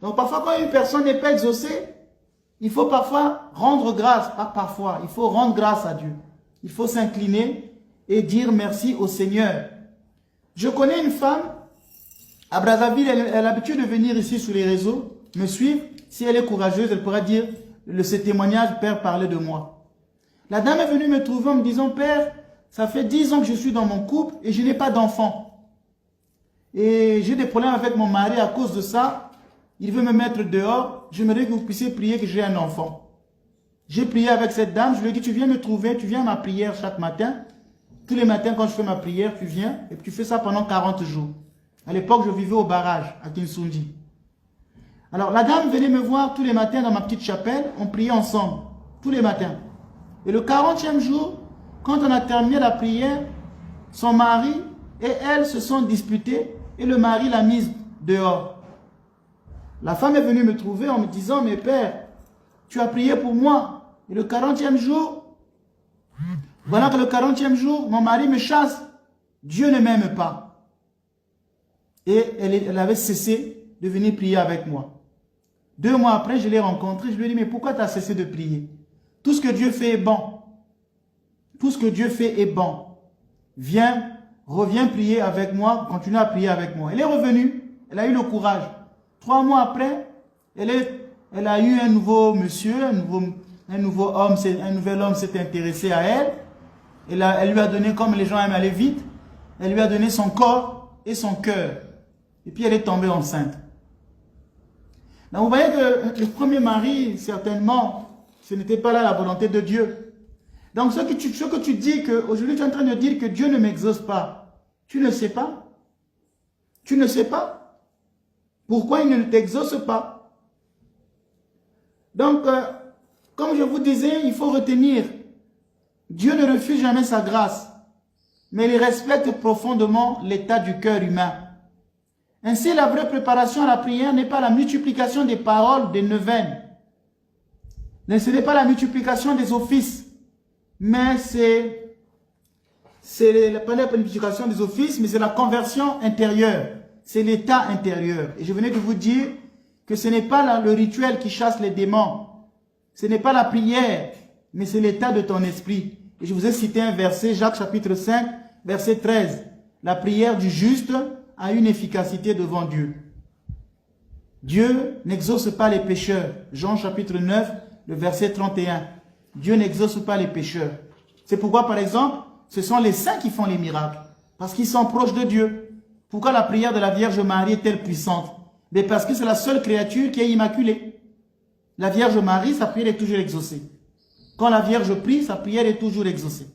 Donc parfois quand une personne n'est pas exaucée, il faut parfois rendre grâce. Pas parfois, il faut rendre grâce à Dieu. Il faut s'incliner et dire merci au Seigneur. Je connais une femme, à Brazzaville, elle a l'habitude de venir ici sur les réseaux, me suivre. Si elle est courageuse, elle pourra dire, ce témoignage, Père, parlait de moi. La dame est venue me trouver en me disant, Père, ça fait 10 ans que je suis dans mon couple et je n'ai pas d'enfant. Et j'ai des problèmes avec mon mari à cause de ça. Il veut me mettre dehors. J'aimerais que vous puissiez prier que j'ai un enfant. J'ai prié avec cette dame. Je lui ai dit, tu viens me trouver, tu viens à ma prière chaque matin. Tous les matins, quand je fais ma prière, tu viens et puis tu fais ça pendant 40 jours. À l'époque, je vivais au barrage, à Kinsundi. Alors, la dame venait me voir tous les matins dans ma petite chapelle. On priait ensemble, tous les matins. Et le 40e jour, quand on a terminé la prière, son mari et elle se sont disputés et le mari l'a mise dehors. La femme est venue me trouver en me disant, mais Père, tu as prié pour moi. Et le 40e jour, voilà que le 40e jour, mon mari me chasse. Dieu ne m'aime pas. Et elle avait cessé de venir prier avec moi. 2 mois après, je l'ai rencontrée. Je lui ai dit, mais pourquoi tu as cessé de prier? Tout ce que Dieu fait est bon. Tout ce que Dieu fait est bon. Viens, reviens prier avec moi, continue à prier avec moi. Elle est revenue, elle a eu le courage. 3 mois après, elle a eu un nouveau monsieur, un nouveau homme, un nouvel homme s'est intéressé à elle. Elle lui a donné, comme les gens aiment aller vite, elle lui a donné son corps et son cœur. Et puis elle est tombée enceinte. Donc vous voyez que le premier mari, certainement, ce n'était pas là la volonté de Dieu. Donc ce que tu dis, aujourd'hui tu es en train de dire que Dieu ne m'exauce pas. Tu ne sais pas. Tu ne sais pas. Pourquoi il ne t'exauce pas? Donc, comme je vous disais, il faut retenir, Dieu ne refuse jamais sa grâce, mais il respecte profondément l'état du cœur humain. Ainsi, la vraie préparation à la prière n'est pas la multiplication des paroles, des neuvaines. Ce n'est pas la multiplication des offices, mais pas la multiplication des offices, mais c'est la conversion intérieure. C'est l'état intérieur. Et je venais de vous dire que ce n'est pas le rituel qui chasse les démons. Ce n'est pas la prière, mais c'est l'état de ton esprit. Et je vous ai cité un verset, Jacques chapitre 5, verset 13. La prière du juste a une efficacité devant Dieu. Dieu n'exauce pas les pécheurs. Jean chapitre 9, le verset 31. Dieu n'exauce pas les pécheurs. C'est pourquoi, par exemple, ce sont les saints qui font les miracles. Parce qu'ils sont proches de Dieu. Pourquoi la prière de la Vierge Marie est-elle puissante? Mais parce que c'est la seule créature qui est immaculée. La Vierge Marie, sa prière est toujours exaucée. Quand la Vierge prie, sa prière est toujours exaucée.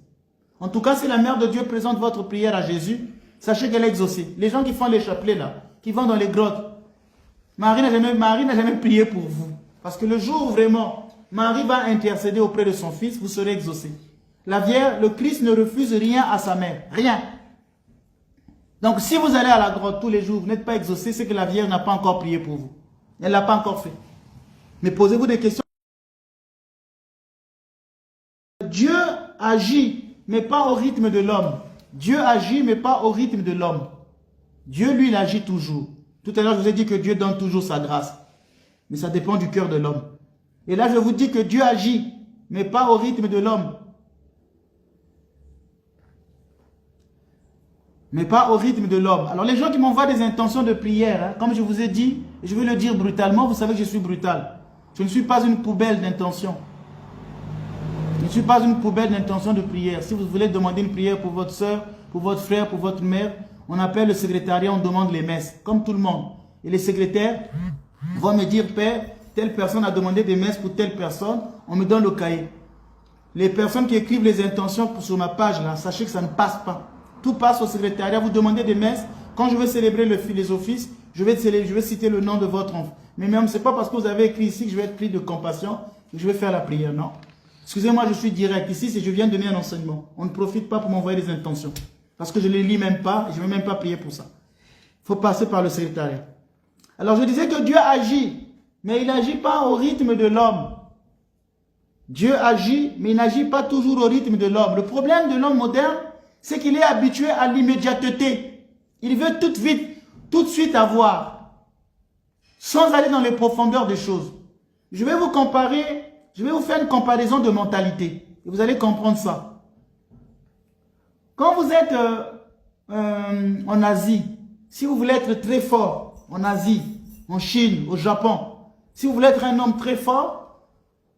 En tout cas, si la Mère de Dieu présente votre prière à Jésus, sachez qu'elle est exaucée. Les gens qui font les chapelets là, qui vont dans les grottes, Marie n'a jamais prié pour vous. Parce que le jour où vraiment Marie va intercéder auprès de son Fils, vous serez exaucés. La Vierge, le Christ ne refuse rien à sa mère. Rien. Donc si vous allez à la grotte tous les jours, vous n'êtes pas exaucé, c'est que la Vierge n'a pas encore prié pour vous. Elle ne l'a pas encore fait. Mais posez-vous des questions. Dieu agit, mais pas au rythme de l'homme. Dieu agit, mais pas au rythme de l'homme. Dieu, lui, il agit toujours. Tout à l'heure, je vous ai dit que Dieu donne toujours sa grâce. Mais ça dépend du cœur de l'homme. Et là, je vous dis que Dieu agit, mais pas au rythme de l'homme. Mais pas au rythme de l'homme. Alors les gens qui m'envoient des intentions de prière, hein, comme je vous ai dit, et je vais le dire brutalement, vous savez que je suis brutal. Je ne suis pas une poubelle d'intention. Je ne suis pas une poubelle d'intention de prière. Si vous voulez demander une prière pour votre soeur, pour votre frère, pour votre mère, on appelle le secrétariat, on demande les messes, comme tout le monde. Et les secrétaires vont me dire, Père, telle personne a demandé des messes pour telle personne, on me donne le cahier. Les personnes qui écrivent les intentions sur ma page, là, sachez que ça ne passe pas. Tout passe au secrétariat, vous demandez des messes. Quand je vais célébrer les offices, je vais citer le nom de votre enfant. Mais même, ce n'est pas parce que vous avez écrit ici que je vais être pris de compassion que je vais faire la prière, non. Excusez-moi, je suis direct. Ici, si je viens donner un enseignement, on ne profite pas pour m'envoyer des intentions. Parce que je ne les lis même pas, et je ne vais même pas prier pour ça. Il faut passer par le secrétariat. Alors, je disais que Dieu agit, mais il n'agit pas au rythme de l'homme. Dieu agit, mais il n'agit pas toujours au rythme de l'homme. Le problème de l'homme moderne, c'est qu'il est habitué à l'immédiateté. Il veut tout vite, tout de suite avoir. sans aller dans les profondeurs des choses. Je vais vous comparer, je vais vous faire une comparaison de mentalité. Et vous allez comprendre ça. Quand vous êtes en Asie, si vous voulez être très fort en Asie, en Chine, au Japon, si vous voulez être un homme très fort,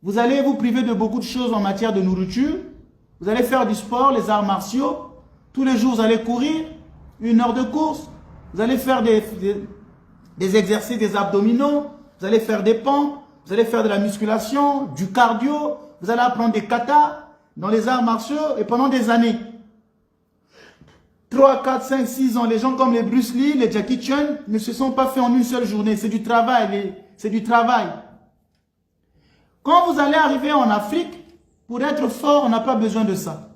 vous allez vous priver de beaucoup de choses en matière de nourriture. Vous allez faire du sport, les arts martiaux. Tous les jours, vous allez courir 1 heure de course. Vous allez faire des exercices, des abdominaux. Vous allez faire des pompes. Vous allez faire de la musculation, du cardio. Vous allez apprendre des katas dans les arts martiaux et pendant des années. 3, 4, 5, 6 ans, les gens comme les Bruce Lee, les Jackie Chan ne se sont pas faits en une seule journée. C'est du travail, c'est du travail. Quand vous allez arriver en Afrique, pour être fort, on n'a pas besoin de ça.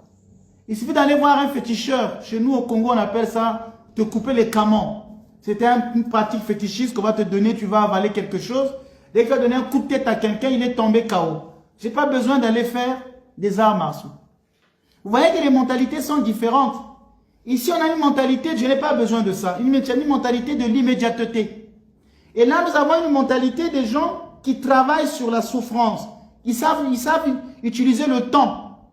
Il suffit d'aller voir un féticheur. Chez nous au Congo, on appelle ça te couper les camons. C'était une pratique fétichiste qu'on va te donner, tu vas avaler quelque chose. Dès que tu as donné un coup de tête à quelqu'un, il est tombé KO. Je n'ai pas besoin d'aller faire des arts martiaux. Vous voyez que les mentalités sont différentes. Ici, on a une mentalité, je n'ai pas besoin de ça. Une mentalité de l'immédiateté. Et là, nous avons une mentalité des gens qui travaillent sur la souffrance. Ils savent utiliser le temps.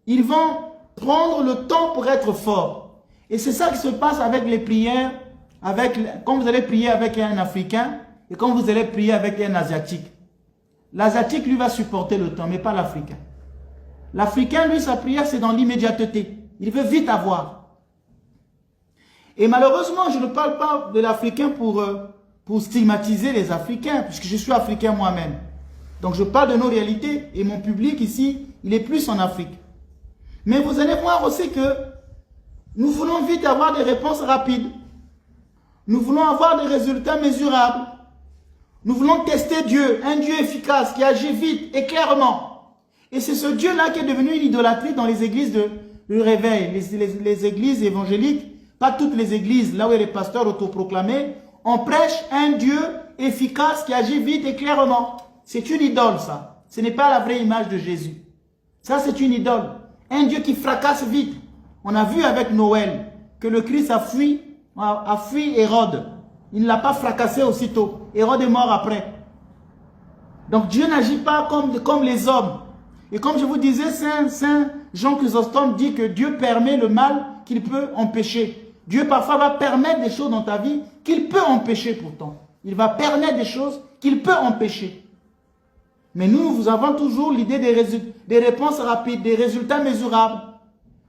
Ils vont prendre le temps pour être forts. Et c'est ça qui se passe avec les prières, quand vous allez prier avec un Africain et quand vous allez prier avec un Asiatique. L'Asiatique, lui, va supporter le temps, mais pas l'Africain. L'Africain, lui, sa prière, c'est dans l'immédiateté. Il veut vite avoir. Et malheureusement, je ne parle pas de l'Africain pour stigmatiser les Africains, puisque je suis Africain moi-même. Donc je parle de nos réalités, et mon public ici, il est plus en Afrique. Mais vous allez voir aussi que nous voulons vite avoir des réponses rapides. Nous voulons avoir des résultats mesurables. Nous voulons tester Dieu, un Dieu efficace qui agit vite et clairement. Et c'est ce Dieu-là qui est devenu une idolâtrie dans les églises de réveil, les églises évangéliques. Pas toutes les églises, là où il y a les pasteurs autoproclamés, on prêche un Dieu efficace qui agit vite et clairement. C'est une idole, ça. Ce n'est pas la vraie image de Jésus. Ça, c'est une idole. Un Dieu qui fracasse vite. On a vu avec Noël que le Christ a fui Hérode. Il ne l'a pas fracassé aussitôt. Hérode est mort après. Donc Dieu n'agit pas comme les hommes. Et comme je vous disais, Saint Jean Chrysostome dit que Dieu permet le mal qu'il peut empêcher. Dieu parfois va permettre des choses dans ta vie qu'il peut empêcher pourtant. Il va permettre des choses qu'il peut empêcher. Mais nous avons toujours l'idée des réponses rapides, des résultats mesurables.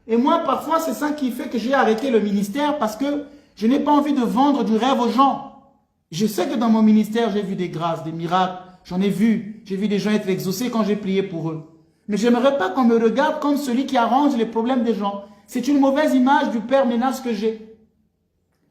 Et moi, parfois, c'est ça qui fait que j'ai arrêté le ministère parce que je n'ai pas envie de vendre du rêve aux gens. Je sais que dans mon ministère, j'ai vu des grâces, des miracles. J'en ai vu. J'ai vu des gens être exaucés quand j'ai prié pour eux. Mais je n'aimerais pas qu'on me regarde comme celui qui arrange les problèmes des gens. C'est une mauvaise image du Père Ménas que j'ai.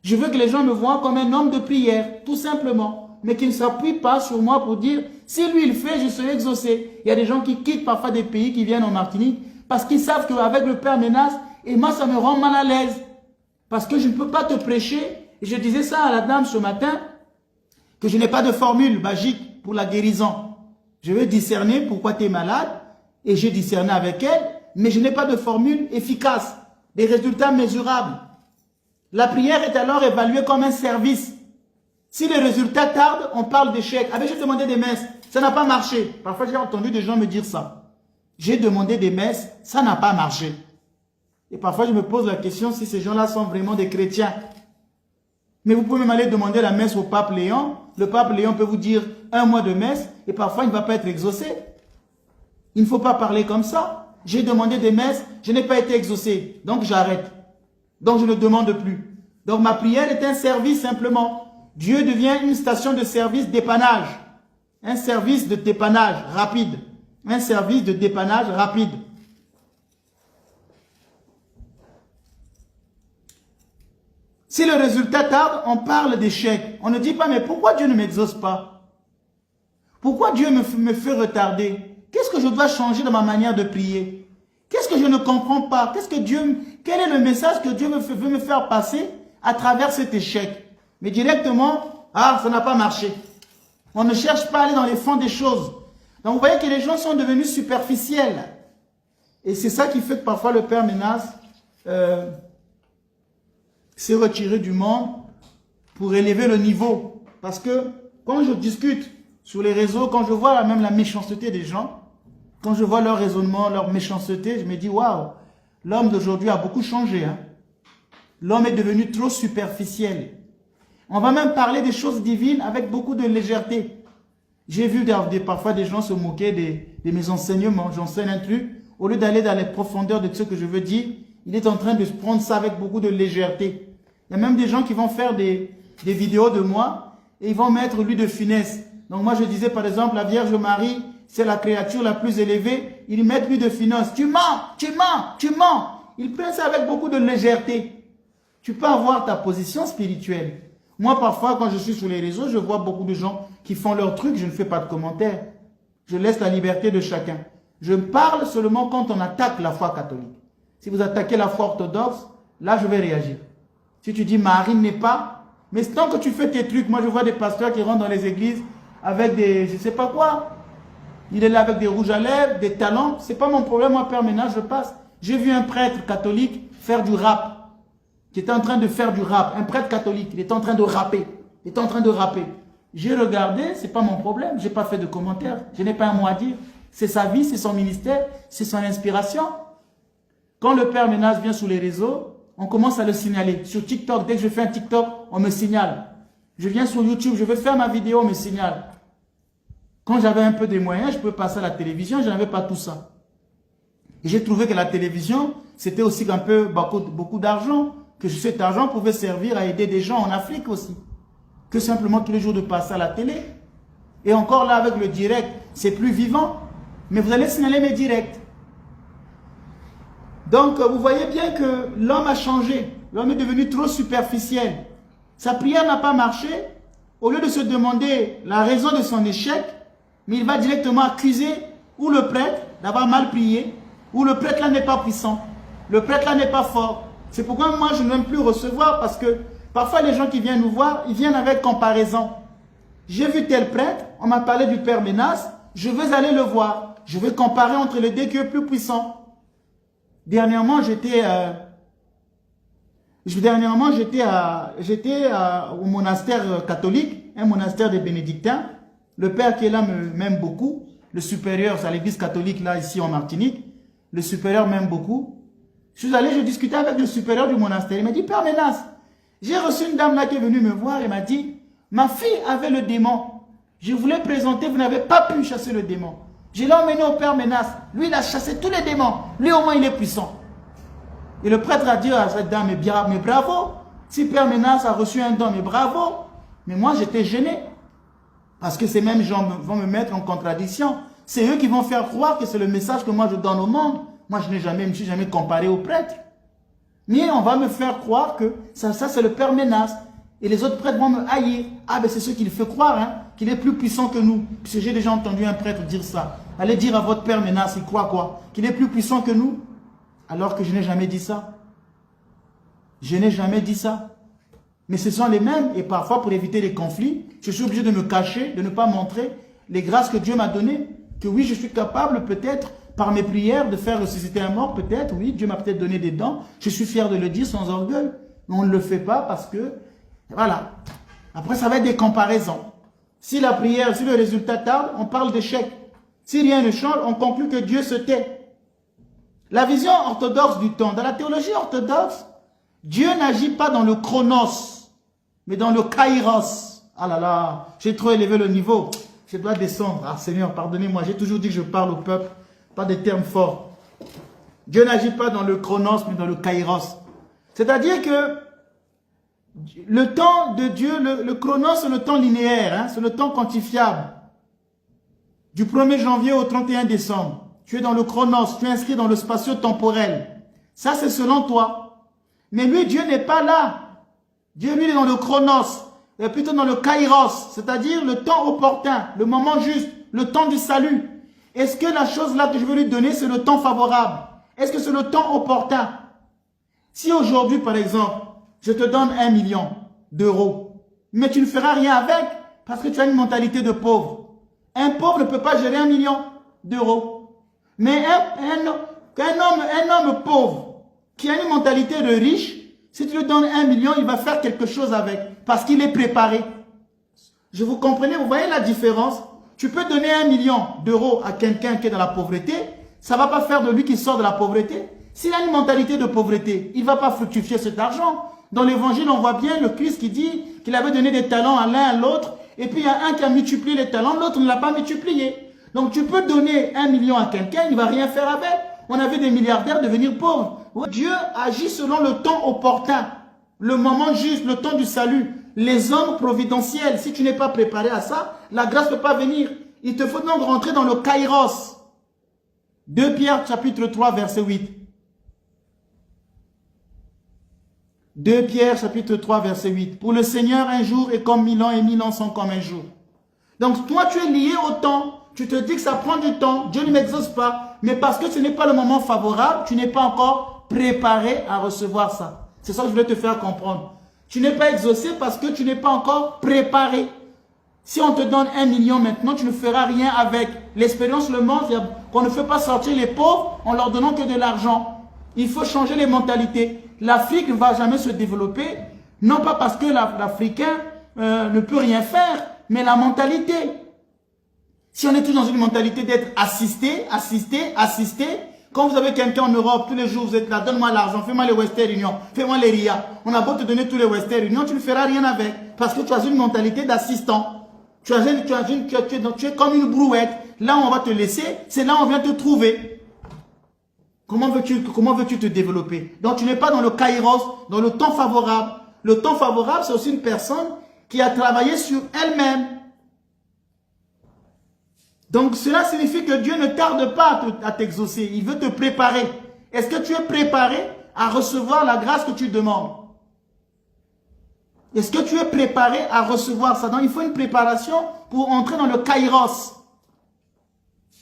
Je veux que les gens me voient comme un homme de prière, tout simplement. Mais qui ne s'appuie pas sur moi pour dire, si lui il fait, je serai exaucé. Il y a des gens qui quittent parfois des pays, qui viennent en Martinique, parce qu'ils savent qu'avec le Père Ménas, et moi ça me rend mal à l'aise. Parce que je ne peux pas te prêcher. Et je disais ça à la dame ce matin, que je n'ai pas de formule magique pour la guérison. Je veux discerner pourquoi tu es malade, et j'ai discerné avec elle, mais je n'ai pas de formule efficace, des résultats mesurables. La prière est alors évaluée comme un service. Si les résultats tardent, on parle d'échec. J'ai demandé des messes, ça n'a pas marché. Parfois, j'ai entendu des gens me dire ça. J'ai demandé des messes, ça n'a pas marché. Et parfois, je me pose la question si ces gens-là sont vraiment des chrétiens. Mais vous pouvez même aller demander la messe au pape Léon. Le pape Léon peut vous dire 1 mois de messe et parfois, il ne va pas être exaucé. Il ne faut pas parler comme ça. J'ai demandé des messes, je n'ai pas été exaucé. Donc, j'arrête. Donc, je ne demande plus. Donc, ma prière est un service simplement. Dieu devient une station de service dépannage. Un service de dépannage rapide. Un service de dépannage rapide. Si le résultat tarde, on parle d'échec. On ne dit pas, mais pourquoi Dieu ne m'exauce pas? Pourquoi Dieu me fait retarder? Qu'est-ce que je dois changer dans ma manière de prier? Qu'est-ce que je ne comprends pas? Quel est le message que Dieu veut me faire passer à travers cet échec? Mais directement, ça n'a pas marché. On ne cherche pas à aller dans les fonds des choses. Donc vous voyez que les gens sont devenus superficiels. Et c'est ça qui fait que parfois le Père Ménas s'est retiré du monde pour élever le niveau. Parce que Quand je discute sur les réseaux, quand je vois même la méchanceté des gens, quand je vois leur raisonnement, leur méchanceté, je me dis, waouh, l'homme d'aujourd'hui a beaucoup changé. Hein. L'homme est devenu trop superficiel. On va même parler des choses divines avec beaucoup de légèreté. J'ai vu parfois des gens se moquer de mes enseignements. J'enseigne un truc. Au lieu d'aller dans les profondeurs de ce que je veux dire, il est en train de prendre ça avec beaucoup de légèreté. Il y a même des gens qui vont faire des vidéos de moi et ils vont mettre l'huile de finesse. Donc moi je disais par exemple, la Vierge Marie, c'est la créature la plus élevée. Ils mettent l'huile de finesse. Tu mens, tu mens, tu mens. Ils prennent ça avec beaucoup de légèreté. Tu peux avoir ta position spirituelle. Moi, parfois, quand je suis sur les réseaux, je vois beaucoup de gens qui font leur truc, je ne fais pas de commentaires. Je laisse la liberté de chacun. Je parle seulement quand on attaque la foi catholique. Si vous attaquez la foi orthodoxe, là, je vais réagir. Si tu dis Marie n'est pas, mais tant que tu fais tes trucs, moi, je vois des pasteurs qui rentrent dans les églises avec des, je ne sais pas quoi. Il est là avec des rouges à lèvres, des talons. C'est pas mon problème, moi, Père Ménage, je passe. J'ai vu un prêtre catholique faire du rap. Qui était en train de faire du rap, un prêtre catholique, il était en train de rapper, il était en train de rapper. J'ai regardé, c'est pas mon problème, j'ai pas fait de commentaires, je n'ai pas un mot à dire. C'est sa vie, c'est son ministère, c'est son inspiration. Quand le Père Ménage vient sur les réseaux, on commence à le signaler. Sur TikTok, dès que je fais un TikTok, on me signale. Je viens sur YouTube, je veux faire ma vidéo, on me signale. Quand j'avais un peu de moyens, je peux passer à la télévision, je n'avais pas tout ça. Et j'ai trouvé que la télévision, c'était aussi un peu beaucoup d'argent. Que cet argent pouvait servir à aider des gens en Afrique aussi. Que simplement tous les jours de passer à la télé. Et encore là, avec le direct, c'est plus vivant. Mais vous allez signaler mes directs. Donc, vous voyez bien que l'homme a changé. L'homme est devenu trop superficiel. Sa prière n'a pas marché. Au lieu de se demander la raison de son échec, mais il va directement accuser ou le prêtre d'avoir mal prié, ou le prêtre là n'est pas puissant, le prêtre là n'est pas fort. C'est pourquoi moi je n'aime plus recevoir, parce que parfois les gens qui viennent nous voir, ils viennent avec comparaison. J'ai vu tel prêtre, on m'a parlé du Père Ménas, je veux aller le voir. Je veux comparer entre les deux qui est plus puissant. Dernièrement, j'étais au monastère catholique, un monastère des bénédictins. Le père qui est là m'aime beaucoup. Le supérieur, c'est à l'église catholique là, ici en Martinique. Le supérieur m'aime beaucoup. Je suis allé, je discutais avec le supérieur du monastère. Il m'a dit, Père Ménas, j'ai reçu une dame là qui est venue me voir et m'a dit, ma fille avait le démon. Je voulais présenter, vous n'avez pas pu chasser le démon. Je l'ai emmené au Père Ménas. Lui, il a chassé tous les démons. Lui, au moins, il est puissant. Et le prêtre a dit à cette dame, mais bravo. Si Père Ménas a reçu un don, mais bravo. Mais moi, j'étais gêné. Parce que ces mêmes gens vont me mettre en contradiction. C'est eux qui vont faire croire que c'est le message que moi je donne au monde. Moi, je ne me suis jamais comparé au prêtre. Mais on va me faire croire que ça c'est le Père Ménas. Et les autres prêtres vont me haïr. Ah ben c'est ce qui le fait croire, hein, qu'il est plus puissant que nous. Puisque j'ai déjà entendu un prêtre dire ça. Allez dire à votre Père Ménas, il croit quoi? Qu'il est plus puissant que nous? Alors que je n'ai jamais dit ça. Je n'ai jamais dit ça. Mais ce sont les mêmes. Et parfois, pour éviter les conflits, je suis obligé de me cacher, de ne pas montrer les grâces que Dieu m'a données. Que oui, je suis capable peut-être, par mes prières, de faire ressusciter un mort, peut-être. Oui, Dieu m'a peut-être donné des dons. Je suis fier de le dire sans orgueil. Mais on ne le fait pas parce que, voilà. Après, ça va être des comparaisons. Si la prière, si le résultat tarde, on parle d'échec. Si rien ne change, on conclut que Dieu se tait. La vision orthodoxe du temps. Dans la théologie orthodoxe, Dieu n'agit pas dans le chronos, mais dans le kairos. Ah là là, j'ai trop élevé le niveau. Je dois descendre. Ah Seigneur, pardonnez-moi. J'ai toujours dit que je parle au peuple, pas des termes forts. Dieu n'agit pas dans le chronos, mais dans le kairos. C'est-à-dire que le temps de Dieu, le chronos, c'est le temps linéaire, hein, c'est le temps quantifiable. Du 1er janvier au 31 décembre. Tu es dans le chronos, tu es inscrit dans le spatio-temporel. Ça, c'est selon toi. Mais lui, Dieu n'est pas là. Dieu, lui, est dans le chronos, et plutôt dans le kairos, c'est-à-dire le temps opportun, le moment juste, le temps du salut. Est-ce que la chose là que je veux lui donner, c'est le temps favorable? Est-ce que c'est le temps opportun? Si aujourd'hui, par exemple, je te donne 1 million d'euros, mais tu ne feras rien avec, parce que tu as une mentalité de pauvre. Un pauvre ne peut pas gérer 1 million d'euros. Mais un homme pauvre, qui a une mentalité de riche, si tu lui donnes 1 million, il va faire quelque chose avec, parce qu'il est préparé. Je vous comprenez, vous voyez la différence? Tu peux donner 1 million d'euros à quelqu'un qui est dans la pauvreté, ça ne va pas faire de lui qui sort de la pauvreté. S'il a une mentalité de pauvreté, il ne va pas fructifier cet argent. Dans l'évangile, on voit bien le Christ qui dit qu'il avait donné des talents à l'un à l'autre, et puis il y a un qui a multiplié les talents, l'autre ne l'a pas multiplié. Donc tu peux donner 1 million à quelqu'un, il ne va rien faire avec. On a vu des milliardaires devenir pauvres. Dieu agit selon le temps opportun, le moment juste, le temps du salut. Les hommes providentiels, si tu n'es pas préparé à ça, la grâce ne peut pas venir. Il te faut donc rentrer dans le kairos. 2 Pierre chapitre 3 verset 8. 2 Pierre chapitre 3 verset 8. Pour le Seigneur, un jour est comme 1000 ans et 1000 ans sont comme un jour. Donc toi tu es lié au temps. Tu te dis que ça prend du temps. Dieu ne m'exauce pas. Mais parce que ce n'est pas le moment favorable, tu n'es pas encore préparé à recevoir ça. C'est ça que je voulais te faire comprendre. Tu n'es pas exaucé parce que tu n'es pas encore préparé. Si on te donne 1 million maintenant, tu ne feras rien avec. L'expérience le montre qu'on ne fait pas sortir les pauvres en leur donnant que de l'argent. Il faut changer les mentalités. L'Afrique ne va jamais se développer, non pas parce que l'Africain ne peut rien faire, mais la mentalité. Si on est tous dans une mentalité d'être assisté, quand vous avez quelqu'un en Europe, tous les jours vous êtes là, donne-moi l'argent, fais-moi les Western Union, fais-moi les RIA. On a beau te donner tous les Western Union, tu ne feras rien avec, parce que tu as une mentalité d'assistant. Tu es comme une brouette. Là où on va te laisser, c'est là où on vient te trouver. Comment veux-tu te développer? Donc tu n'es pas dans le kairos, dans le temps favorable. Le temps favorable, c'est aussi une personne qui a travaillé sur elle-même. Donc cela signifie que Dieu ne tarde pas à t'exaucer. Il veut te préparer. Est-ce que tu es préparé à recevoir la grâce que tu demandes? Est-ce que tu es préparé à recevoir ça? Donc il faut une préparation pour entrer dans le kairos.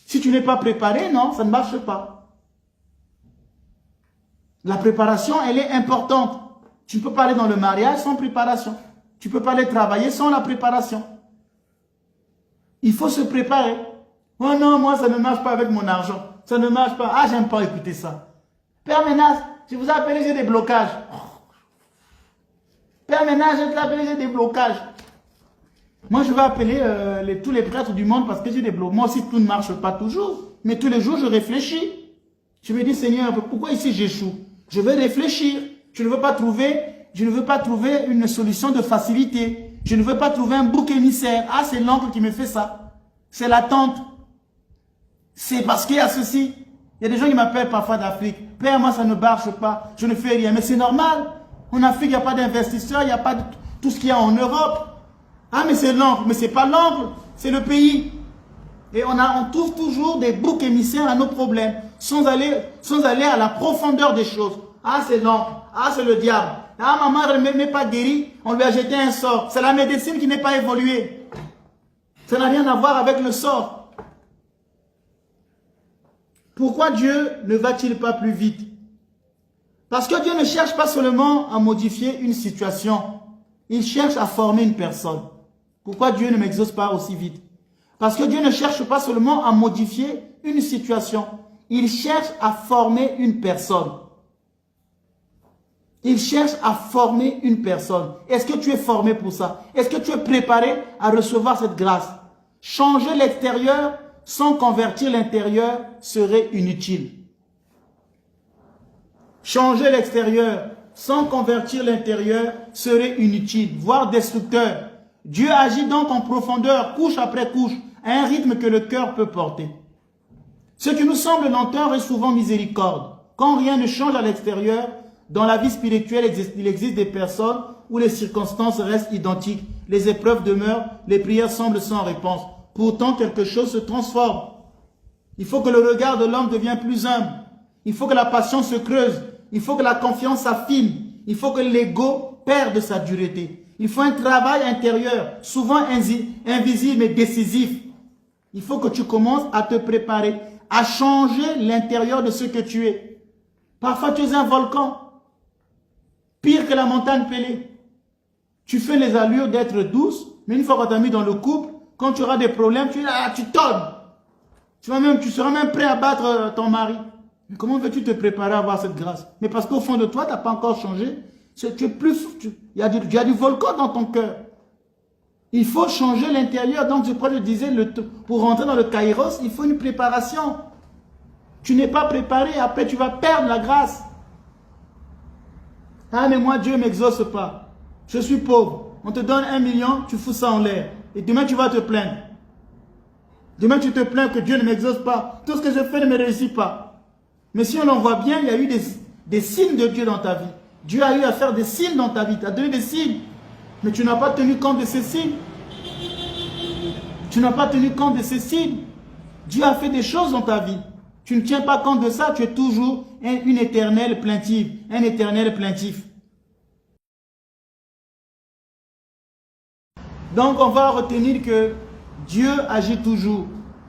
Si tu n'es pas préparé, non, ça ne marche pas. La préparation, elle est importante. Tu ne peux pas aller dans le mariage sans préparation. Tu ne peux pas aller travailler sans la préparation. Il faut se préparer. Oh non, moi ça ne marche pas avec mon argent. Ça ne marche pas. Ah, j'aime pas écouter ça. Père Ménage, je vous ai appelé, j'ai des blocages. Père Ménage, je t'ai appelé, j'ai des blocages. Moi, je vais appeler tous les prêtres du monde parce que j'ai des blocages. Moi aussi, tout ne marche pas toujours. Mais tous les jours, je réfléchis. Je me dis, Seigneur, pourquoi ici j'échoue? Je vais réfléchir. Je ne veux pas trouver une solution de facilité. Je ne veux pas trouver un bouc émissaire. Ah, c'est l'oncle qui me fait ça. C'est la tante. C'est parce qu'il y a ceci. Il y a des gens qui m'appellent parfois d'Afrique. Père, moi, ça ne marche pas. Je ne fais rien. Mais c'est normal. En Afrique, il n'y a pas d'investisseurs. Il n'y a pas de tout ce qu'il y a en Europe. Ah, mais c'est l'oncle. Mais ce n'est pas l'oncle. C'est le pays. Et on trouve toujours des boucs émissaires à nos problèmes. Sans aller à la profondeur des choses. Ah, c'est l'oncle. Ah, c'est le diable. Ah, maman ne m'est pas guérie. On lui a jeté un sort. C'est la médecine qui n'est pas évoluée. Ça n'a rien à voir avec le sort. Pourquoi Dieu ne va-t-il pas plus vite? Parce que Dieu ne cherche pas seulement à modifier une situation. Il cherche à former une personne. Pourquoi Dieu ne m'exauce pas aussi vite? Parce que Dieu ne cherche pas seulement à modifier une situation. Il cherche à former une personne. Il cherche à former une personne. Est-ce que tu es formé pour ça? Est-ce que tu es préparé à recevoir cette grâce? Changer l'extérieur sans convertir l'intérieur serait inutile. Changer l'extérieur sans convertir l'intérieur serait inutile, voire destructeur. Dieu agit donc en profondeur, couche après couche, à un rythme que le cœur peut porter. Ce qui nous semble lenteur est souvent miséricorde. Quand rien ne change à l'extérieur, dans la vie spirituelle, il existe des personnes où les circonstances restent identiques, les épreuves demeurent, les prières semblent sans réponse. Pourtant, quelque chose se transforme. Il faut que le regard de l'homme devienne plus humble. Il faut que la passion se creuse. Il faut que la confiance s'affine. Il faut que l'ego perde sa dureté. Il faut un travail intérieur, souvent invisible mais décisif. Il faut que tu commences à te préparer, à changer l'intérieur de ce que tu es. Parfois, tu es un volcan. Pire que la montagne Pelée. Tu fais les allures d'être douce, mais une fois que tu as mis dans le couple, quand tu auras des problèmes, tu tonnes. Tu seras même prêt à battre ton mari. Mais comment veux-tu te préparer à avoir cette grâce? Mais parce qu'au fond de toi, tu n'as pas encore changé. Il y a du volcan dans ton cœur. Il faut changer l'intérieur. Donc, je disais, pour rentrer dans le kairos, il faut une préparation. Tu n'es pas préparé, après tu vas perdre la grâce. Ah, mais moi, Dieu ne m'exauce pas. Je suis pauvre. On te donne 1 million, tu fous ça en l'air. Et demain, tu vas te plaindre. Demain, tu te plains que Dieu ne m'exauce pas. Tout ce que je fais ne me réussit pas. Mais si on en voit bien, il y a eu des signes de Dieu dans ta vie. Dieu a eu à faire des signes dans ta vie. Tu as donné des signes. Mais tu n'as pas tenu compte de ces signes. Tu n'as pas tenu compte de ces signes. Dieu a fait des choses dans ta vie. Tu ne tiens pas compte de ça. Tu es toujours une éternelle plaintive. Un éternel plaintif. Donc on va retenir que Dieu agit toujours.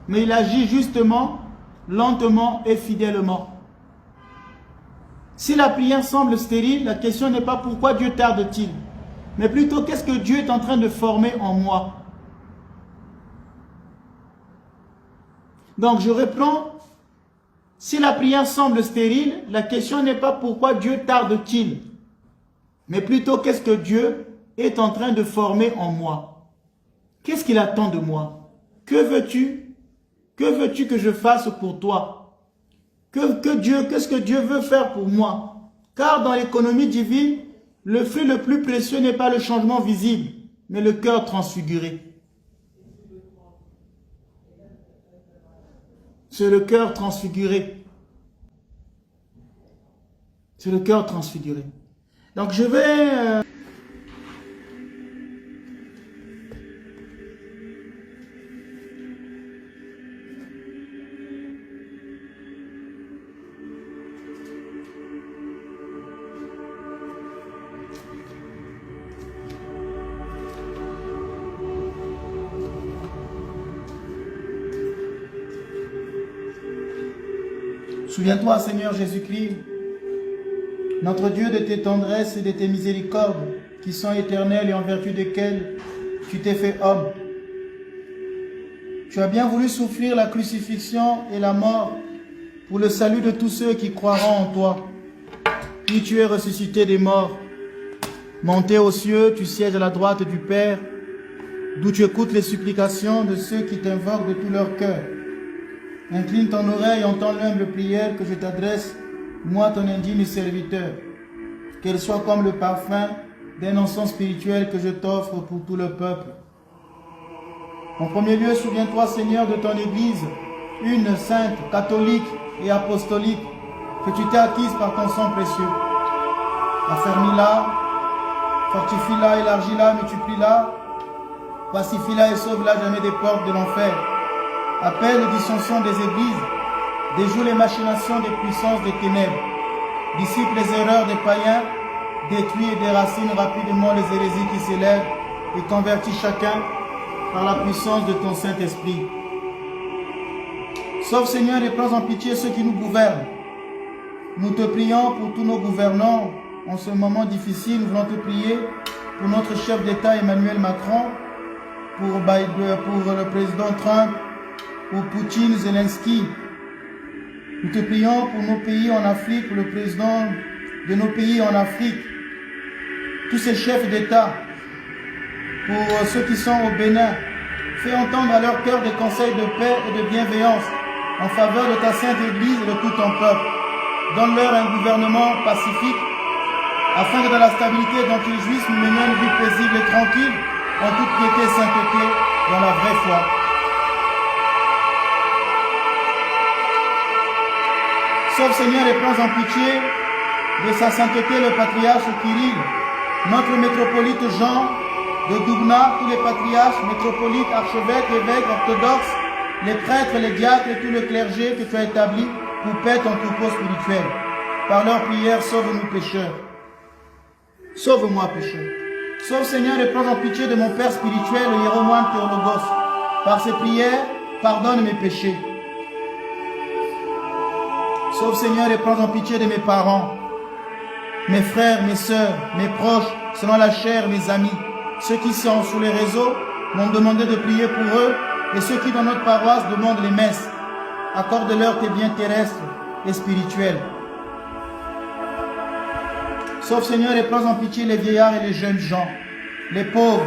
Mais il agit justement, lentement et fidèlement. Si la prière semble stérile, la question n'est pas pourquoi Dieu tarde-t-il, mais plutôt qu'est-ce que Dieu est en train de former en moi. Donc je reprends, si la prière semble stérile, la question n'est pas pourquoi Dieu tarde-t-il, mais plutôt qu'est-ce que Dieu est en train de former en moi. Qu'est-ce qu'il attend de moi? Que veux-tu? Que veux-tu que je fasse pour toi? Qu'est-ce que Dieu veut faire pour moi? Car dans l'économie divine, le fruit le plus précieux n'est pas le changement visible, mais le cœur transfiguré. C'est le cœur transfiguré. C'est le cœur transfiguré. Donc je vais... Souviens-toi, Seigneur Jésus-Christ, notre Dieu, de tes tendresses et de tes miséricordes, qui sont éternelles et en vertu desquelles tu t'es fait homme. Tu as bien voulu souffrir la crucifixion et la mort pour le salut de tous ceux qui croiront en toi. Puis tu es ressuscité des morts. Monté aux cieux, tu sièges à la droite du Père, d'où tu écoutes les supplications de ceux qui t'invoquent de tout leur cœur. Incline ton oreille, entends l'humble prière que je t'adresse, moi ton indigne serviteur. Qu'elle soit comme le parfum d'un encens spirituel que je t'offre pour tout le peuple. En premier lieu, souviens-toi, Seigneur, de ton Église, une sainte, catholique et apostolique, que tu t'es acquise par ton sang précieux. Affermis-la, fortifie-la, élargis-la, multiplie-la, pacifie-la et sauve-la jamais des portes de l'enfer. Appelle les dissensions des églises, déjoue les machinations des puissances des ténèbres, dissipe les erreurs des païens, détruit et déracine rapidement les hérésies qui s'élèvent et convertis chacun par la puissance de ton Saint-Esprit. Sauve, Seigneur, et prends en pitié ceux qui nous gouvernent. Nous te prions pour tous nos gouvernants. En ce moment difficile, nous voulons te prier pour notre chef d'État Emmanuel Macron, pour le président Trump, pour Poutine, Zelensky. Nous te prions pour nos pays en Afrique, pour le président de nos pays en Afrique, tous ces chefs d'État, pour ceux qui sont au Bénin. Fais entendre à leur cœur des conseils de paix et de bienveillance en faveur de ta sainte Église et de tout ton peuple. Donne-leur un gouvernement pacifique, afin que dans la stabilité dont ils jouissent, nous menions une vie paisible et tranquille, en toute piété et sainteté, dans la vraie foi. Sauve, Seigneur, et prends en pitié de sa sainteté le patriarche Kirill, notre métropolite Jean de Doubna, tous les patriarches, métropolites, archevêques, évêques, orthodoxes, les prêtres, les diacres et tout le clergé que tu as établi pour paix ton troupeau spirituel. Par leur prière, sauve-nous pécheurs. Sauve-moi pécheur. Sauve, Seigneur, et prends en pitié de mon Père spirituel, le hiéromoine Théologos. Par ses prières, pardonne mes péchés. Sauve, Seigneur, et prends en pitié de mes parents, mes frères, mes sœurs, mes proches, selon la chair, mes amis. Ceux qui sont sur les réseaux m'ont demandé de prier pour eux, et ceux qui dans notre paroisse demandent les messes. Accorde-leur tes biens terrestres et spirituels. Sauve, Seigneur, et prends en pitié les vieillards et les jeunes gens, les pauvres,